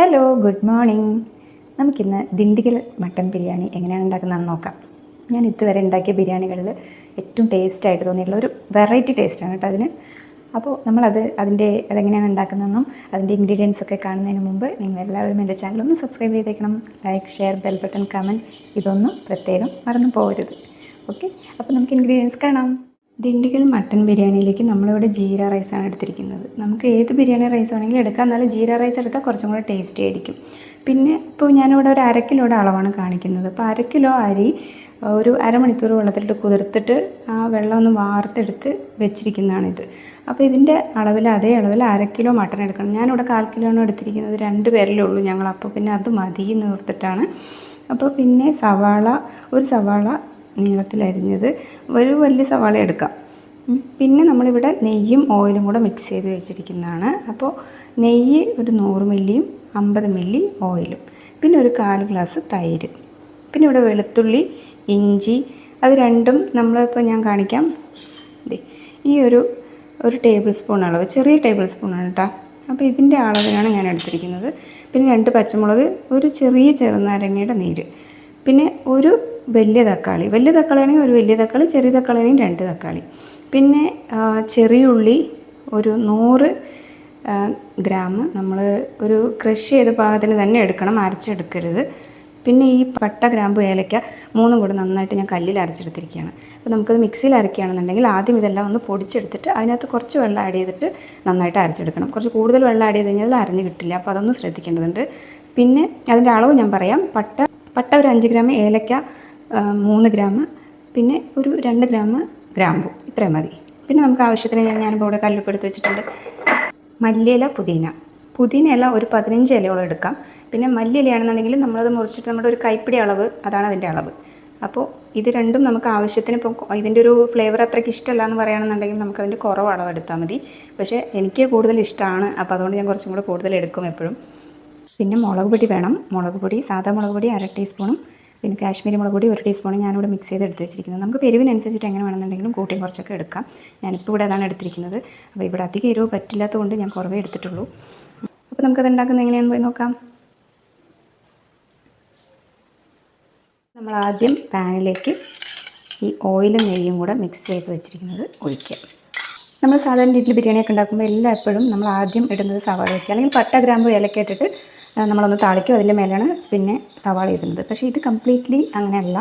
Hello, good morning. നമുക്കിന്ന് Dindigul mutton biryani എങ്ങനെയാണ് ഉണ്ടാക്കുന്നതെന്ന് നോക്കാം. ഞാൻ ഇതുവരെ ഉണ്ടാക്കിയ ബിരിയാണികളിൽ ഏറ്റവും ടേസ്റ്റായിട്ട് തോന്നിയിട്ടുള്ള ഒരു വെറൈറ്റി ടേസ്റ്റാണ് കേട്ടോ അതിന്. അപ്പോൾ അതെങ്ങനെയാണ് ഉണ്ടാക്കുന്നതെന്നും അതിൻ്റെ ഇൻഗ്രീഡിയൻസ് ഒക്കെ കാണുന്നതിന് മുമ്പ് നിങ്ങൾ എല്ലാവരും എൻ്റെ ചാനലൊന്ന് സബ്സ്ക്രൈബ് ചെയ്തേക്കണം. Like, share, bell button, comment ഇതൊന്നും പ്രത്യേകം മറന്നു പോകരുത്. ഓക്കെ, അപ്പോൾ നമുക്ക് ഇൻഗ്രീഡിയൻസ് കാണാം. ദിണ്ടിഗൽ മട്ടൻ ബിരിയാണിയിലേക്ക് നമ്മളിവിടെ ജീര റൈസാണ് എടുത്തിരിക്കുന്നത്. നമുക്ക് ഏത് ബിരിയാണി റൈസ് ആണെങ്കിലും എടുക്കാം, എന്നാലും ജീര റൈസ് എടുത്താൽ കുറച്ചും കൂടെ ടേസ്റ്റി ആയിരിക്കും. പിന്നെ ഇപ്പോൾ ഞാനിവിടെ ഒരു 1/2 കിലോയുടെ അളവാണ് കാണിക്കുന്നത്. അപ്പോൾ 1/2 കിലോ അരി ഒരു അരമണിക്കൂർ വെള്ളത്തിലിട്ട് കുതിർത്തിട്ട് ആ വെള്ളം ഒന്ന് വാർത്തെടുത്ത് വെച്ചിരിക്കുന്നതാണിത്. അപ്പോൾ ഇതിൻ്റെ അതേ അളവിൽ 1/2 കിലോ മട്ടൻ എടുക്കണം. ഞാനിവിടെ 1/4 കിലോ ആണ് എടുത്തിരിക്കുന്നത്. 2 പേരല്ലേ ഉള്ളൂ ഞങ്ങൾ. അപ്പോൾ പിന്നെ അത് മതി എന്ന് ഓർത്തിട്ടാണ്. അപ്പോൾ പിന്നെ ഒരു സവാള നീളത്തിലരിഞ്ഞത്, ഒരു വലിയ സവാള എടുക്കാം. പിന്നെ നമ്മളിവിടെ നെയ്യും ഓയിലും കൂടെ മിക്സ് ചെയ്ത് വെച്ചിരിക്കുന്നതാണ്. അപ്പോൾ നെയ്യ് ഒരു 100 മില്ലിയും 50 മില്ലി ഓയിലും, പിന്നെ ഒരു 1/4 ഗ്ലാസ് തൈര്, പിന്നെ ഇവിടെ വെളുത്തുള്ളി, ഇഞ്ചി, അത് രണ്ടും നമ്മളിപ്പോൾ ഞാൻ കാണിക്കാം. ഈ ഒരു ടേബിൾ സ്പൂൺ അളവ്, ചെറിയ ടേബിൾ സ്പൂണാണ് കേട്ടോ. അപ്പോൾ ഇതിൻ്റെ അളവിലാണ് ഞാൻ എടുത്തിരിക്കുന്നത്. പിന്നെ 2 പച്ചമുളക്, ഒരു ചെറിയ ചെറുനാരങ്ങയുടെ നീര്, പിന്നെ ഒരു വലിയ തക്കാളി ആണെങ്കിൽ ഒരു വലിയ തക്കാളി, ചെറിയ തക്കാളി ആണെങ്കിൽ 2 തക്കാളി, പിന്നെ ചെറിയ ഉള്ളി ഒരു 100 ഗ്രാം നമ്മൾ ഒരു ക്രഷ് ചെയ്ത പാകത്തിന് തന്നെ എടുക്കണം, അരച്ചെടുക്കരുത്. പിന്നെ ഈ പട്ട, ഗ്രാമ്പു, ഏലക്ക 3 കൂടെ നന്നായിട്ട് ഞാൻ കല്ലിൽ അരച്ചെടുത്തിരിക്കുകയാണ്. അപ്പോൾ നമുക്കത് മിക്സിയിൽ അരക്കുകയാണെന്നുണ്ടെങ്കിൽ ആദ്യം ഇതെല്ലാം ഒന്ന് പൊടിച്ചെടുത്തിട്ട് അതിനകത്ത് കുറച്ച് വെള്ളം ആഡ് ചെയ്തിട്ട് നന്നായിട്ട് അരച്ചെടുക്കണം. കുറച്ച് കൂടുതൽ വെള്ളം ആഡ് ചെയ്ത് കഴിഞ്ഞാൽ അരഞ്ഞ് കിട്ടില്ല. അപ്പോൾ അതൊന്ന് ശ്രദ്ധിക്കേണ്ടതുണ്ട്. പിന്നെ അതിൻ്റെ അളവ് ഞാൻ പറയാം. പട്ട ഒരു 5 ഗ്രാം, ഏലക്ക 3 ഗ്രാം, പിന്നെ ഒരു 2 ഗ്രാം ഗ്രാമ്പു, ഇത്രയും മതി. പിന്നെ നമുക്ക് ആവശ്യത്തിന് ഞാനിപ്പോൾ ഇവിടെ കല്ലുപ്പ് എടുത്ത് വെച്ചിട്ടുണ്ട്. മല്ലിയില, പുതിനയില ഒരു 15 ഇലയോളം എടുക്കാം. പിന്നെ മല്ലിയിലയാണെന്നുണ്ടെങ്കിൽ നമ്മളത് മുറിച്ചിട്ട് നമ്മുടെ ഒരു കൈപ്പിടി അളവ്, അതാണ് അതിൻ്റെ അളവ്. അപ്പോൾ ഇത് രണ്ടും നമുക്ക് ആവശ്യത്തിന്, ഇപ്പോൾ ഇതിൻ്റെ ഒരു ഫ്ലേവർ അത്രയ്ക്ക് ഇഷ്ടമല്ല എന്ന് പറയുകയാണെന്നുണ്ടെങ്കിൽ നമുക്കതിൻ്റെ കുറവ് അളവെടുത്താൽ മതി. പക്ഷേ എനിക്ക് കൂടുതൽ ഇഷ്ടമാണ്, അപ്പോൾ അതുകൊണ്ട് ഞാൻ കുറച്ചും കൂടെ കൂടുതൽ എടുക്കും എപ്പോഴും. പിന്നെ മുളക് പൊടി വേണം. മുളക് പൊടി, സാധാ മുളക് പൊടി 1/2 ടീസ്പൂണും പിന്നെ കാശ്മീരി മുളക് പൊടി 1 ടീസ്പൂണും ഞാനിവിടെ മിക്സ് ചെയ്ത് എടുത്ത് വെച്ചിരിക്കുന്നത്. നമുക്ക് എരിവിനനുസരിച്ചിട്ട് എങ്ങനെ വേണമെന്നുണ്ടെങ്കിലും കൂട്ടിയും കുറച്ചൊക്കെ എടുക്കാം. ഞാനിപ്പോൾ ഇവിടെ അതാണ് എടുത്തിരിക്കുന്നത്. അപ്പോൾ ഇവിടെ അധികം എരിവ് പറ്റില്ലാത്തതുകൊണ്ട് ഞാൻ കുറവേ എടുത്തിട്ടുള്ളൂ. അപ്പോൾ നമുക്കത് ഉണ്ടാക്കുന്നത് എങ്ങനെയാണെന്ന് പോയി നോക്കാം. നമ്മൾ ആദ്യം പാനിലേക്ക് ഈ ഓയിലും നെയ്യും കൂടെ മിക്സ് ചെയ്ത് വെച്ചിരിക്കുന്നത് ഒഴിക്കുക. നമ്മൾ സാധാരണ രീതിയിൽ ബിരിയാണിയൊക്കെ ഉണ്ടാക്കുമ്പോൾ എല്ലായ്പ്പോഴും നമ്മൾ ആദ്യം ഇടുന്നത് സവാള വയ്ക്കുക, അല്ലെങ്കിൽ പട്ട, ഗ്രാമ്പു, ഏലക്ക ഇട്ടിട്ട് നമ്മളൊന്ന് താളിക്കും. അതിൻ്റെ മേലെയാണ് പിന്നെ സവാള ഇടുന്നത്. പക്ഷേ ഇത് കംപ്ലീറ്റ്ലി അങ്ങനെയല്ല.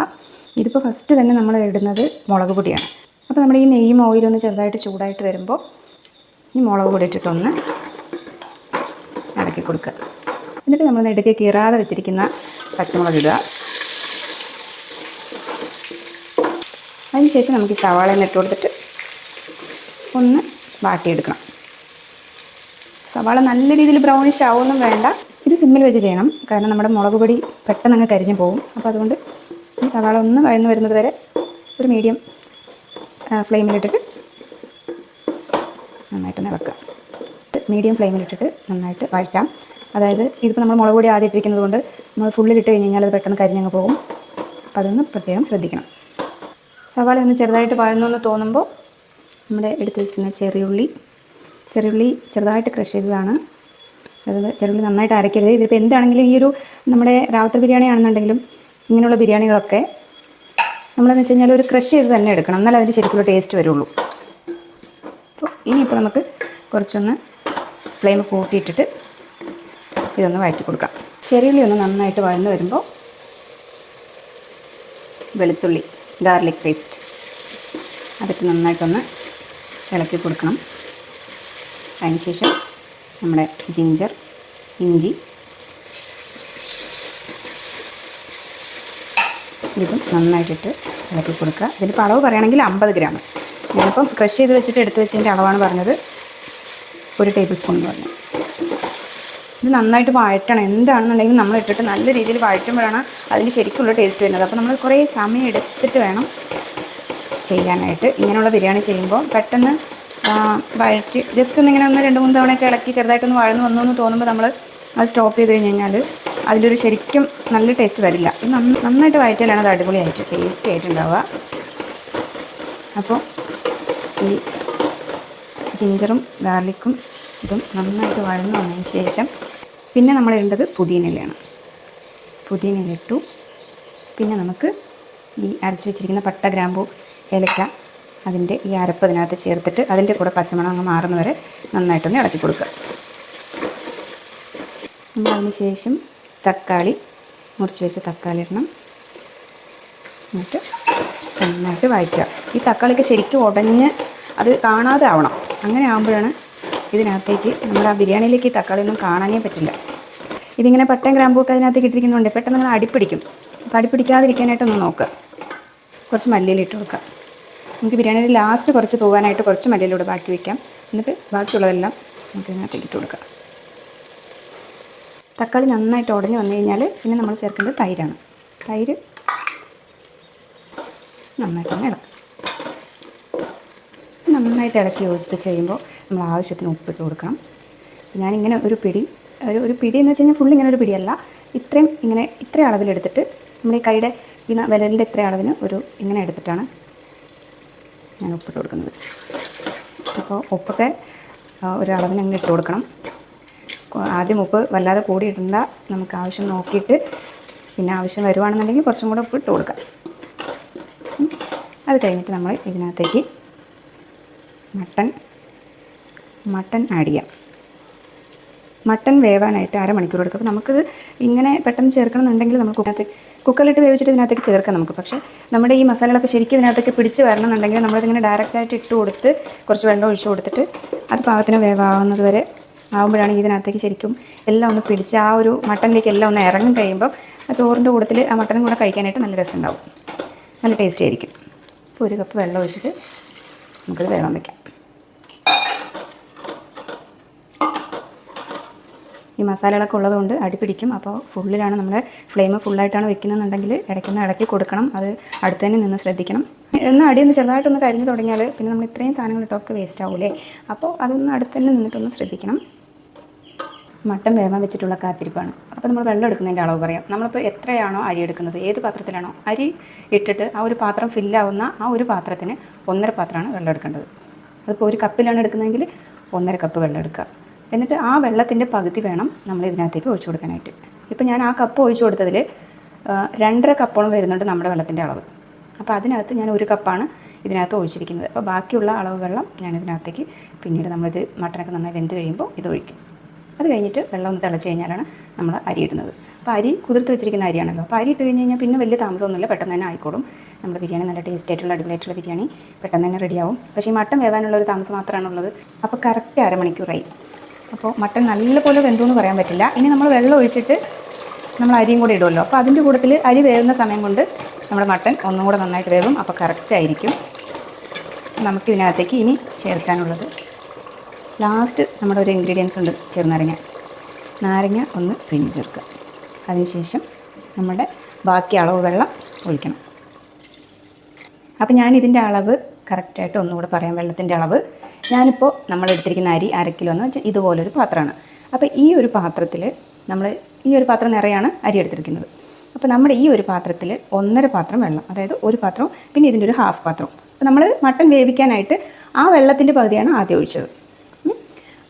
ഇതിപ്പോൾ ഫസ്റ്റ് തന്നെ നമ്മൾ ഇടുന്നത് മുളക് പൊടിയാണ്. അപ്പോൾ നമ്മൾ ഈ നെയ്യും ഓയിലും ഒന്ന് ചെറുതായിട്ട് ചൂടായിട്ട് വരുമ്പോൾ ഈ മുളക് പൊടി ഇട്ടിട്ടൊന്ന് ഇളക്കി കൊടുക്കുക. എന്നിട്ട് നമ്മൾ നെടുക്കെ കീറാതെ വെച്ചിരിക്കുന്ന പച്ചമുളക് ഇടുക. അതിനുശേഷം നമുക്ക് ഈ സവാള ഇട്ട് കൊടുത്തിട്ട് ഒന്ന് വാട്ടിയെടുക്കണം. സവാള നല്ല രീതിയിൽ ബ്രൗണിഷ് ആവുമൊന്നും വേണ്ട. ഇത് സിമ്മിൽ വെച്ച് ചെയ്യണം, കാരണം നമ്മുടെ മുളക് പൊടി പെട്ടെന്ന് അങ്ങ് കരിഞ്ഞു പോകും. അപ്പോൾ അതുകൊണ്ട് ഈ സവാള ഒന്ന് വഴന്ന് വരുന്നത് വരെ ഒരു മീഡിയം ഫ്ലെയിമിലിട്ടിട്ട് നന്നായിട്ടൊന്ന് ഇളക്കുക. മീഡിയം ഫ്ലെയിമിലിട്ടിട്ട് നന്നായിട്ട് വഴറ്റാം. അതായത് ഇതിപ്പോൾ നമ്മൾ മുളക് പൊടി ആദ്യം ഇട്ടിരിക്കുന്നത് കൊണ്ട് നമ്മൾ ഫുള്ളിലിട്ട് കഴിഞ്ഞ് കഴിഞ്ഞാൽ അത് പെട്ടെന്ന് കരിഞ്ഞങ്ങ് പോകും. അപ്പോൾ അതൊന്ന് പ്രത്യേകം ശ്രദ്ധിക്കണം. സവാള ഒന്ന് ചെറുതായിട്ട് വഴന്നെന്ന് തോന്നുമ്പോൾ നമ്മുടെ എടുത്ത് വെച്ചിരിക്കുന്ന ചെറിയുള്ളി ചെറുതായിട്ട് ക്രഷ് ചെയ്തതാണ്. അതായത് ചെറുള്ളി നന്നായിട്ട് അരക്കരുത്. ഇതിപ്പോൾ എന്താണെങ്കിലും ഈ ഒരു നമ്മുടെ റാവുത്തർ ബിരിയാണി ആണെന്നുണ്ടെങ്കിലും ഇങ്ങനെയുള്ള ബിരിയാണികളൊക്കെ നമ്മളെന്ന് വെച്ച് കഴിഞ്ഞാൽ ഒരു ക്രഷ് ചെയ്ത് തന്നെ എടുക്കണം, എന്നാലും അതിൻ്റെ ശരിക്കുള്ള ടേസ്റ്റ് വരുള്ളൂ. അപ്പോൾ ഇനിയിപ്പോൾ നമുക്ക് കുറച്ചൊന്ന് ഫ്ലെയിം കൂട്ടിയിട്ടിട്ട് ഇതൊന്ന് വഴറ്റി കൊടുക്കാം. ചെറിയുള്ളി ഒന്ന് നന്നായിട്ട് വഴന്ന് വരുമ്പോൾ വെളുത്തുള്ളി, ഗാർലിക് പേസ്റ്റ് അതിട്ട് നന്നായിട്ടൊന്ന് ഇളക്കി കൊടുക്കണം. അതിനുശേഷം നമ്മുടെ ജിഞ്ചർ, ഇഞ്ചി ഇതും നന്നായിട്ടിട്ട് ഇളക്കി കൊടുക്കുക. ഇതിൻ്റെ അളവ് പറയുകയാണെങ്കിൽ 50 ഗ്രാം. ഞാനിപ്പം ക്രഷ് ചെയ്ത് വെച്ചിട്ട് എടുത്ത് വെച്ചതിൻ്റെ അളവാണ് പറഞ്ഞത്, 1 ടേബിൾ സ്പൂൺ എന്ന് പറഞ്ഞു. ഇത് നന്നായിട്ട് വഴറ്റണം. എന്താണെന്നുണ്ടെങ്കിൽ നമ്മൾ ഇട്ടിട്ട് നല്ല രീതിയിൽ വഴറ്റുമ്പോഴാണ് അതിൻ്റെ ശരിക്കുള്ള ടേസ്റ്റ് വരുന്നത്. അപ്പോൾ നമ്മൾ കുറേ സമയം എടുത്തിട്ട് വേണം ചെയ്യാനായിട്ട്. ഇങ്ങനെയുള്ള ബിരിയാണി ചെയ്യുമ്പോൾ പെട്ടെന്ന് വഴറ്റി ജസ്റ്റ് ഒന്ന് ഇങ്ങനെ 2-3 തവണയൊക്കെ ഇളക്കി ചെറുതായിട്ടൊന്ന് വഴന്ന് വന്നു എന്ന് തോന്നുമ്പോൾ നമ്മൾ അത് സ്റ്റോപ്പ് ചെയ്ത് കഴിഞ്ഞ് കഴിഞ്ഞാൽ അതിലൊരു ശരിക്കും നല്ല ടേസ്റ്റ് വരില്ല. ഇത് നന്നായിട്ട് വഴറ്റിയാലാണ് അത് അടിപൊളിയായിട്ട് ടേസ്റ്റി ആയിട്ടുണ്ടാവുക. അപ്പോൾ ഈ ജിഞ്ചറും ഗാർലിക്കും ഇതും നന്നായിട്ട് വഴന്ന് വന്നതിന് ശേഷം പിന്നെ നമ്മൾ ഇടേണ്ടത് പുതിനയിലയാണ്. പുതിനയില ഇട്ടു. പിന്നെ നമുക്ക് ഈ അരച്ച് വെച്ചിരിക്കുന്ന പട്ട, ഗ്രാമ്പൂ, ഏലക്ക അതിൻ്റെ ഈ അരപ്പ് അതിനകത്ത് ചേർത്തിട്ട് അതിൻ്റെ കൂടെ പച്ചമണം അങ്ങ് മാറുന്നവരെ നന്നായിട്ടൊന്ന് ഇളക്കി കൊടുക്കുക. നമ്മൾ അതിന് ശേഷം തക്കാളി, മുറിച്ച് വെച്ച തക്കാളി ഇടണം. എന്നിട്ട് നന്നായിട്ട് വഴറ്റുക. ഈ തക്കാളിക്ക് ശരിക്കും ഉടഞ്ഞ് അത് കാണാതെ ആവണം. അങ്ങനെ ആകുമ്പോഴാണ് ഇതിനകത്തേക്ക് നമ്മൾ ആ ബിരിയാണിയിലേക്ക് ഈ തക്കാളി ഒന്നും കാണാനേ പറ്റില്ല. ഇതിങ്ങനെ പട്ടയും ഗ്രാമ്പൂഒക്കെ അതിനകത്തേക്ക് ഇട്ടിരിക്കുന്നുണ്ട് പെട്ടെന്ന് നമ്മൾ അടിപ്പിടിക്കും. അപ്പോൾ അടിപ്പിടിക്കാതിരിക്കാനായിട്ടൊന്ന് നോക്കുക. കുറച്ച് മല്ലിയില ഇട്ട് കൊടുക്കുക. നമുക്ക് ബിരിയാണിയിൽ ലാസ്റ്റ് കുറച്ച് തൂവാനായിട്ട് കുറച്ച് മല്ലിയിലൂടെ ബാക്കി വയ്ക്കാം. എന്നിട്ട് ബാക്കിയുള്ളതെല്ലാം നമുക്ക് ഇതിനകത്തേക്ക് ഇട്ട് കൊടുക്കാം. തക്കാളി നന്നായിട്ട് ഉടഞ്ഞ് വന്നു കഴിഞ്ഞാൽ പിന്നെ നമ്മൾ ചേർക്കേണ്ടത് തൈരാണ്. തൈര് നന്നായിട്ടൊന്ന് ഇളക്കും. നന്നായിട്ട് ഇളക്കി യോജിപ്പിച്ച് കഴിയുമ്പോൾ നമ്മൾ ആവശ്യത്തിന് ഉപ്പിട്ട് കൊടുക്കണം. ഞാനിങ്ങനെ ഒരു പിടി എന്ന് വെച്ച് കഴിഞ്ഞാൽ ഫുൾ ഇങ്ങനെ ഒരു പിടിയല്ല, ഇത്ര അളവിലെടുത്തിട്ട് നമ്മുടെ ഈ കൈയുടെ ഈ വിരലിൻ്റെ ഇത്ര അളവിന് ഇങ്ങനെ എടുത്തിട്ടാണ് ഞാൻ ഉപ്പിട്ട് കൊടുക്കുന്നത്. അപ്പോൾ ഉപ്പൊക്കെ ഒരളവിന് അങ്ങനെ ഇട്ട് കൊടുക്കണം. ആദ്യം ഉപ്പ് വല്ലാതെ കൂടി ഇടണ്ട, നമുക്ക് ആവശ്യം നോക്കിയിട്ട് പിന്നെ ആവശ്യം വരുവാണെന്നുണ്ടെങ്കിൽ കുറച്ചും കൂടെ ഉപ്പ് ഇട്ട് കൊടുക്കാം. അത് കഴിഞ്ഞിട്ട് നമ്മൾ ഇതിനകത്തേക്ക് മട്ടൺ ആഡ് ചെയ്യാം. മട്ടൺ വേവാനായിട്ട് അരമണിക്കൂർ എടുക്കും. അപ്പോൾ നമുക്കിത് ഇങ്ങനെ പെട്ടെന്ന് ചേർക്കണം എന്നുണ്ടെങ്കിൽ നമുക്ക് കുക്കറിലിട്ട് വേവിച്ചിട്ട് ഇതിനകത്തേക്ക് ചേർക്കാം നമുക്ക്. പക്ഷേ നമ്മുടെ ഈ മസാലകളൊക്കെ ശരിക്കും ഇതിനകത്തേക്ക് പിടിച്ച് വരണം എന്നുണ്ടെങ്കിൽ നമ്മളിതിങ്ങനെ ഡയറക്റ്റായിട്ട് ഇട്ട് കൊടുത്ത് കുറച്ച് വെള്ളം ഒഴിച്ച് കൊടുത്തിട്ട് അത് പാകത്തിന് വേവാവുന്നത് വരെ ആകുമ്പോഴാണ് ഇതിനകത്തേക്ക് ശരിക്കും എല്ലാം ഒന്ന് പിടിച്ച് ആ ഒരു മട്ടനിലേക്ക് എല്ലാം ഒന്ന് ഇറങ്ങി കഴിയുമ്പോൾ ആ ചോറിൻ്റെ കൂട്ടത്തിൽ ആ മട്ടനും കൂടെ കഴിക്കാനായിട്ട് നല്ല രസമുണ്ടാവും, നല്ല ടേസ്റ്റി ആയിരിക്കും. അപ്പോൾ 1 കപ്പ് വെള്ളം ഒഴിച്ചിട്ട് നമുക്കിത് വേവാൻ വയ്ക്കാം. ഈ മസാലകളൊക്കെ ഉള്ളതുകൊണ്ട് അടിപിടിക്കും. അപ്പോൾ ഫുള്ളിലാണ് നമ്മുടെ ഫ്ലെയിം ഫുള്ളായിട്ടാണ് വെക്കുന്നതെന്നുണ്ടെങ്കിൽ ഇടയ്ക്കൊന്ന് ഇളക്കി കൊടുക്കണം. അത് അടുത്ത് തന്നെ നിന്ന് ശ്രദ്ധിക്കണം. അടിയൊന്ന് ചെറുതായിട്ടൊന്ന് കരിഞ്ഞ് തുടങ്ങിയാൽ പിന്നെ നമ്മൾ ഇത്രയും സാധനങ്ങൾ ഇട്ടൊക്കെ വേസ്റ്റ് ആവൂലേ. അപ്പോൾ അതൊന്ന് അടുത്ത് തന്നെ നിന്നിട്ടൊന്ന് ശ്രദ്ധിക്കണം. മട്ടൻ വേവാൻ വെച്ചിട്ടുള്ള കാത്തിരിപ്പാണ്. അപ്പോൾ നമ്മൾ വെള്ളം എടുക്കുന്നതിൻ്റെ അളവ് പറയാം. നമ്മളിപ്പോൾ എത്രയാണോ അരി എടുക്കുന്നത്, ഏത് പാത്രത്തിലാണോ അരി ഇട്ടിട്ട് ആ ഒരു പാത്രം ഫില്ലാവുന്ന ആ ഒരു പാത്രത്തിന് 1.5 പാത്രമാണ് വെള്ളം എടുക്കേണ്ടത്. അതിപ്പോൾ 1 കപ്പിലാണ് എടുക്കുന്നതെങ്കിൽ 1.5 കപ്പ് വെള്ളം എടുക്കുക. എന്നിട്ട് ആ വെള്ളത്തിൻ്റെ പകുതി വേണം നമ്മൾ ഇതിനകത്തേക്ക് ഒഴിച്ചു കൊടുക്കാനായിട്ട്. ഇപ്പോൾ ഞാൻ ആ കപ്പ് ഒഴിച്ചു കൊടുത്തതിൽ 2.5 കപ്പോളം വരുന്നുണ്ട് നമ്മുടെ വെള്ളത്തിൻ്റെ അളവ്. അപ്പോൾ അതിനകത്ത് ഞാൻ 1 കപ്പാണ് ഇതിനകത്ത് ഒഴിച്ചിരിക്കുന്നത്. അപ്പോൾ ബാക്കിയുള്ള അളവ് വെള്ളം ഞാൻ ഇതിനകത്തേക്ക് പിന്നീട് നമ്മളിത് മട്ടനൊക്കെ നന്നായി വെന്ത് കഴിയുമ്പോൾ ഇത് ഒഴിക്കും. അത് കഴിഞ്ഞിട്ട് വെള്ളം ഒന്ന് തിളച്ച് കഴിഞ്ഞാലാണ് നമ്മൾ അരി ഇടുന്നത്. അപ്പോൾ അരി കുതിർത്ത് വെച്ചിരിക്കുന്ന അരിയാണല്ലോ. അപ്പോൾ അരി ഇട്ട് കഴിഞ്ഞ് കഴിഞ്ഞാൽ പിന്നെ വലിയ താമസമൊന്നുമില്ല, പെട്ടെന്ന് തന്നെ ആയിക്കോളും. നമ്മുടെ ബിരിയാണി നല്ല ടേസ്റ്റ് ആയിട്ടുള്ള അടിപൊളിയായിട്ടുള്ള ബിരിയാണി പെട്ടെന്ന് തന്നെ റെഡിയാവും. പക്ഷേ ഈ മട്ടൻ വേവാനുള്ള ഒരു താമസം മാത്രമാണുള്ളത്. അപ്പോൾ കറക്റ്റ് അരമണിക്കൂറായി. അപ്പോൾ മട്ടൻ നല്ലപോലെ വെന്തു എന്ന് പറയാൻ പറ്റില്ല. ഇനി നമ്മൾ വെള്ളം ഒഴിച്ചിട്ട് നമ്മൾ അരിയും കൂടെ ഇടുമല്ലോ. അപ്പോൾ അതിൻ്റെ കൂട്ടത്തിൽ അരി വേവുന്ന സമയം കൊണ്ട് നമ്മുടെ മട്ടൻ ഒന്നും കൂടെ നന്നായിട്ട് വേവും. അപ്പോൾ കറക്റ്റ് ആയിരിക്കും. നമുക്കിതിനകത്തേക്ക് ഇനി ചേർക്കാനുള്ളത് ലാസ്റ്റ് നമ്മുടെ ഒരു ഇൻഗ്രീഡിയൻസ് ഉണ്ട്, നാരങ്ങ ഒന്ന് പിഴിഞ്ഞ് ചേർക്കുക. അതിനുശേഷം നമ്മുടെ ബാക്കി അളവ് വെള്ളം ഒഴിക്കണം. അപ്പോൾ ഞാനിതിൻ്റെ അളവ് കറക്റ്റായിട്ട് ഒന്നുകൂടെ പറയാം. വെള്ളത്തിൻ്റെ അളവ് ഞാനിപ്പോൾ നമ്മളെടുത്തിരിക്കുന്ന അരി 1/2 കിലോ എന്ന് വെച്ചാൽ ഇതുപോലൊരു പാത്രമാണ്. അപ്പോൾ ഈ ഒരു പാത്രത്തിൽ നമ്മൾ ഈ ഒരു പാത്രം നിറയാണ് അരി എടുത്തിരിക്കുന്നത്. അപ്പോൾ നമ്മുടെ ഈ ഒരു പാത്രത്തിൽ 1.5 പാത്രം വെള്ളം, അതായത് 1 പാത്രം പിന്നെ ഇതിൻ്റെ ഒരു ഹാഫ് പാത്രം. അപ്പോൾ നമ്മൾ മട്ടൻ വേവിക്കാനായിട്ട് ആ വെള്ളത്തിൻ്റെ പകുതിയാണ് ആദ്യം ഒഴിച്ചത്.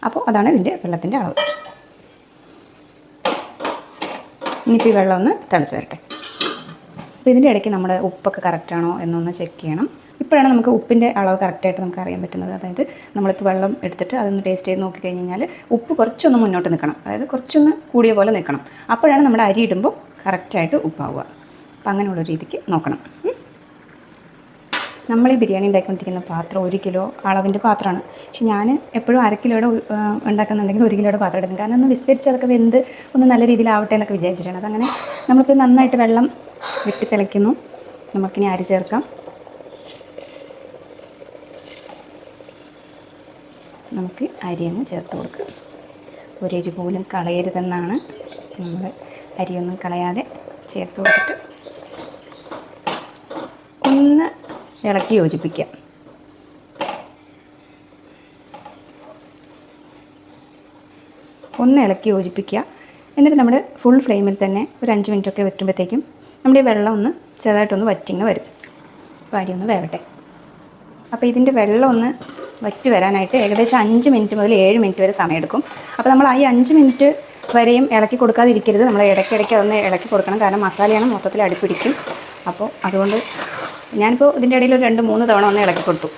അപ്പോൾ അതാണ് ഇതിൻ്റെ വെള്ളത്തിൻ്റെ അളവ്. ഇനിയിപ്പോൾ ഈ വെള്ളം ഒന്ന് തിളച്ച് വരട്ടെ. അപ്പോൾ ഇതിൻ്റെ ഇടയ്ക്ക് നമ്മുടെ ഉപ്പൊക്കെ കറക്റ്റാണോ എന്നൊന്ന് ചെക്ക് ചെയ്യണം. ഇപ്പോഴാണ് നമുക്ക് ഉപ്പിൻ്റെ അളവ് കറക്റ്റായിട്ട് നമുക്ക് അറിയാൻ പറ്റുന്നത്. അതായത് നമ്മളിപ്പോൾ വെള്ളം എടുത്തിട്ട് അതൊന്ന് ടേസ്റ്റ് ചെയ്ത് നോക്കിക്കഴിഞ്ഞാൽ ഉപ്പ് കുറച്ചൊന്ന് മുന്നോട്ട് നിൽക്കണം, അതായത് കുറച്ചൊന്ന് കൂടിയ പോലെ നിൽക്കണം. അപ്പോഴാണ് നമ്മുടെ അരി ഇടുമ്പോൾ കറക്റ്റായിട്ട് ഉപ്പാവുക. അപ്പോൾ അങ്ങനെയുള്ള രീതിക്ക് നോക്കണം. നമ്മൾ ഈ ബിരിയാണി ഉണ്ടാക്കിക്കൊണ്ടിരിക്കുന്ന പാത്രം 1 കിലോ അളവിൻ്റെ പാത്രമാണ്. പക്ഷെ ഞാൻ എപ്പോഴും 1/2 കിലോയുടെ ഉണ്ടാക്കുന്നുണ്ടെങ്കിൽ 1 കിലോയുടെ പാത്രം എടുക്കും. കാരണം ഒന്ന് വിസ്തരിച്ച് അതൊക്കെ വെന്ത് ഒന്ന് നല്ല രീതിയിലാവട്ടെ എന്നൊക്കെ വിചാരിച്ചിട്ടാണ്. അതങ്ങനെ നമ്മളിപ്പോൾ നന്നായിട്ട് വെള്ളം വെട്ടി തിളയ്ക്കുന്നു. നമുക്കിനി അരി ചേർക്കാം. നമുക്ക് അരിയൊന്ന് ചേർത്ത് കൊടുക്കാം. ഒരരി പോലും കളയരുതെന്നാണ് നമ്മൾ അരിയൊന്നും കളയാതെ ചേർത്ത് കൊടുത്തിട്ട് ഒന്ന് ഇളക്കി യോജിപ്പിക്കുക. എന്നിട്ട് നമ്മൾ ഫുൾ ഫ്ലെയിമിൽ തന്നെ ഒരു 5 മിനിറ്റൊക്കെ വെക്കുമ്പോഴത്തേക്കും നമ്മുടെ ഈ വെള്ളം ഒന്ന് ചെറുതായിട്ടൊന്ന് വറ്റിങ്ങ് വരും. അപ്പോൾ അരി ഒന്ന് വേവട്ടെ. അപ്പോൾ ഇതിൻ്റെ വെള്ളം ഒന്ന് വറ്റി വരാനായിട്ട് ഏകദേശം 5 മിനിറ്റ് മുതൽ 7 മിനിറ്റ് വരെ സമയമെടുക്കും. അപ്പോൾ നമ്മൾ ഈ 5 മിനിറ്റ് വരെയും ഇളക്കി കൊടുക്കാതിരിക്കരുത്. നമ്മൾ ഇടയ്ക്കിടയ്ക്ക് അതൊന്ന് ഇളക്കി കൊടുക്കണം. കാരണം മസാലയാണ് മൊത്തത്തിൽ അടിപ്പിടിക്കും. അപ്പോൾ അതുകൊണ്ട് ഞാനിപ്പോൾ ഇതിൻ്റെ ഇടയിൽ ഒരു 2-3 തവണ ഒന്ന് ഇളക്കി കൊടുത്തു.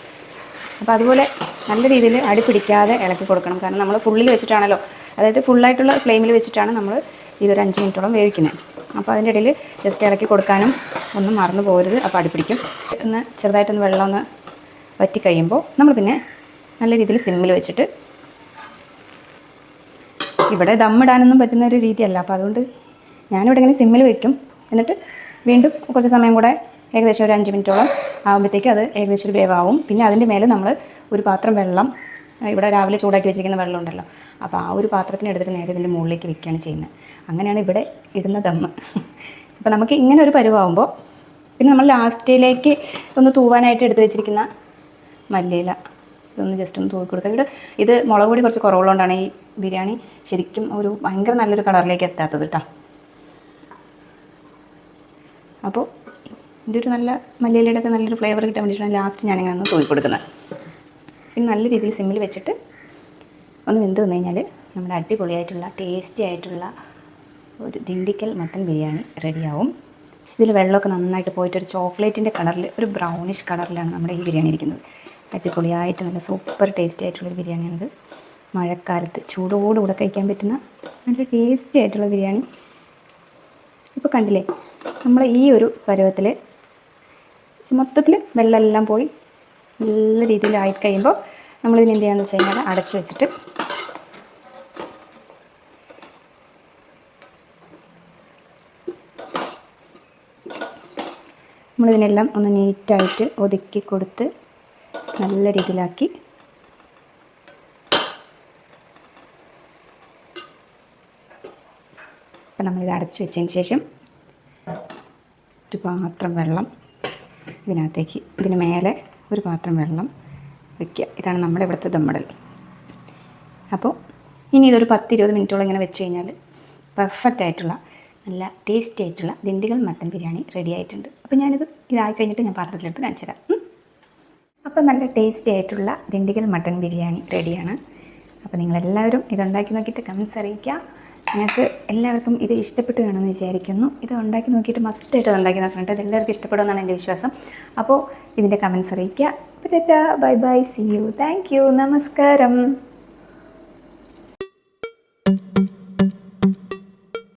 അപ്പോൾ അതുപോലെ നല്ല രീതിയിൽ അടി പിടിക്കാതെ ഇളക്കി കൊടുക്കണം. കാരണം നമ്മൾ ഫുള്ളിൽ വെച്ചിട്ടാണല്ലോ, അതായത് ഫുള്ളായിട്ടുള്ള ഫ്ലെയിമിൽ വെച്ചിട്ടാണ് നമ്മൾ ഇതൊരു 5 മിനിറ്റോളം വേവിക്കുന്നത്. അപ്പോൾ അതിൻ്റെ ഇടയിൽ ജസ്റ്റ് ഇളക്കി കൊടുക്കാനും ഒന്നും മറന്നു പോകരുത്. അപ്പോൾ അടി പിടിക്കും. ഒന്ന് ചെറുതായിട്ടൊന്ന് വെള്ളം ഒന്ന് വറ്റി കഴിയുമ്പോൾ നമ്മൾ പിന്നെ നല്ല രീതിയിൽ സിമ്മിൽ വെച്ചിട്ട്, ഇവിടെ ദമ്മിടാനൊന്നും പറ്റുന്ന ഒരു രീതിയല്ല, അപ്പോൾ അതുകൊണ്ട് ഞാനിവിടെ ഇങ്ങനെ സിമ്മിൽ വെക്കും. എന്നിട്ട് വീണ്ടും കുറച്ച് സമയം കൂടെ ഏകദേശം ഒരു 5 മിനിറ്റോളം ആകുമ്പോഴത്തേക്ക് അത് ഏകദേശം ഒരു വേവാവും. പിന്നെ അതിൻ്റെ മേലെ നമ്മൾ ഒരു പാത്രം വെള്ളം, ഇവിടെ രാവിലെ ചൂടാക്കി വെച്ചിരിക്കുന്ന വെള്ളം ഉണ്ടല്ലോ, അപ്പോൾ ആ ഒരു പാത്രത്തിന് എടുത്തിട്ട് നേരെ ഇതിൻ്റെ മുകളിലേക്ക് വെക്കുകയാണ് ചെയ്യുന്നത്. അങ്ങനെയാണ് ഇവിടെ ഇടുന്ന ദമ്മ്. അപ്പോൾ നമുക്ക് ഇങ്ങനെ ഒരു പരുവാകുമ്പോൾ പിന്നെ നമ്മൾ ലാസ്റ്റിലേക്ക് ഒന്ന് തൂവാനായിട്ട് എടുത്ത് വെച്ചിരിക്കുന്ന മല്ലിയില ഇതൊന്ന് ജസ്റ്റ് ഒന്ന് തൂക്കി കൊടുക്കുക. ഇവിടെ ഇത് മുളക് പൊടി കുറച്ച് കുറവുള്ളതുകൊണ്ടാണ് ഈ ബിരിയാണി ശരിക്കും ഒരു ഭയങ്കര നല്ലൊരു കളറിലേക്ക് എത്താത്തത് കേട്ടോ. അപ്പോൾ ഇതിൻ്റെ ഒരു നല്ല മല്ലിയിലയുടെ ഒക്കെ നല്ലൊരു ഫ്ലേവർ കിട്ടാൻ വേണ്ടിയിട്ടാണ് ലാസ്റ്റ് ഞാനിങ്ങനെ ഒന്ന് തൂക്കി കൊടുക്കുന്നത്. പിന്നെ നല്ല രീതിയിൽ സിമ്മിൽ വെച്ചിട്ട് ഒന്ന് വെന്ത് വന്നു കഴിഞ്ഞാൽ നമ്മുടെ അടിപൊളിയായിട്ടുള്ള ടേസ്റ്റി ആയിട്ടുള്ള ഒരു ദിണ്ടിക്കൽ മട്ടൻ ബിരിയാണി റെഡിയാവും. ഇതിൽ വെള്ളമൊക്കെ നന്നായിട്ട് പോയിട്ട് ഒരു ചോക്ലേറ്റിൻ്റെ കളറിൽ, ഒരു ബ്രൗണിഷ് കളറിലാണ് നമ്മുടെ ഈ ബിരിയാണി ഇരിക്കുന്നത്. അടിപൊളിയായിട്ട് നല്ല സൂപ്പർ ടേസ്റ്റി ആയിട്ടുള്ളൊരു ബിരിയാണിയാണിത്. മഴക്കാലത്ത് ചൂടോടുകൂടെ കഴിക്കാൻ പറ്റുന്ന നല്ല ടേസ്റ്റി ആയിട്ടുള്ള ബിരിയാണി. ഇപ്പോൾ കണ്ടില്ലേ, നമ്മൾ ഈ ഒരു പരുവത്തിൽ മൊത്തത്തിൽ വെള്ളമെല്ലാം പോയി നല്ല രീതിയിലായി കഴിയുമ്പോൾ നമ്മളിതിന് എന്ത് ചെയ്യാന്ന് വെച്ച് കഴിഞ്ഞാൽ അടച്ച് വെച്ചിട്ട് നമ്മളിതിനെല്ലാം ഒന്ന് നീറ്റായിട്ട് ഒതുക്കി കൊടുത്ത് നല്ല രീതിയിലാക്കി അപ്പം നമ്മളിത് അടച്ച് വെച്ചതിന് ശേഷം ഒരു പാത്രം വെള്ളം ഇതിനകത്തേക്ക്, ഇതിന് മേലെ ഒരു പാത്രം വെള്ളം വയ്ക്കുക. ഇതാണ് നമ്മുടെ ഇവിടുത്തെ ദമ്മടൽ. അപ്പോൾ ഇനി ഇതൊരു 10-20 മിനിറ്റോളം ഇങ്ങനെ വെച്ച് കഴിഞ്ഞാൽ പെർഫെക്റ്റ് ആയിട്ടുള്ള നല്ല ടേസ്റ്റി ആയിട്ടുള്ള ദിണ്ടിഗൽ മട്ടൻ ബിരിയാണി റെഡി ആയിട്ടുണ്ട്. അപ്പോൾ ഇതായി കഴിഞ്ഞിട്ട് ഞാൻ പാത്രത്തിലെടുത്ത് കാണിച്ചു തരാം. അപ്പോൾ നല്ല ടേസ്റ്റി ആയിട്ടുള്ള ദിണ്ടിഗൽ മട്ടൻ ബിരിയാണി റെഡിയാണ്. അപ്പോൾ നിങ്ങളെല്ലാവരും ഇതുണ്ടാക്കി നോക്കിയിട്ട് കമൻസ് അറിയിക്കുക. ഞങ്ങൾക്ക് എല്ലാവർക്കും ഇത് ഇഷ്ടപ്പെട്ട് കാണുമെന്ന് വിചാരിക്കുന്നു. ഇത് ഉണ്ടാക്കി നോക്കിയിട്ട് മസ്റ്റായിട്ട് ഉണ്ടാക്കി നോക്കണം. ഇത് എല്ലാവർക്കും ഇഷ്ടപ്പെടുമെന്നാണ് എൻ്റെ വിശ്വാസം. അപ്പോൾ ഇതിൻ്റെ കമൻസ് അറിയിക്കുക. Bye bye, see you, thank you, നമസ്കാരം.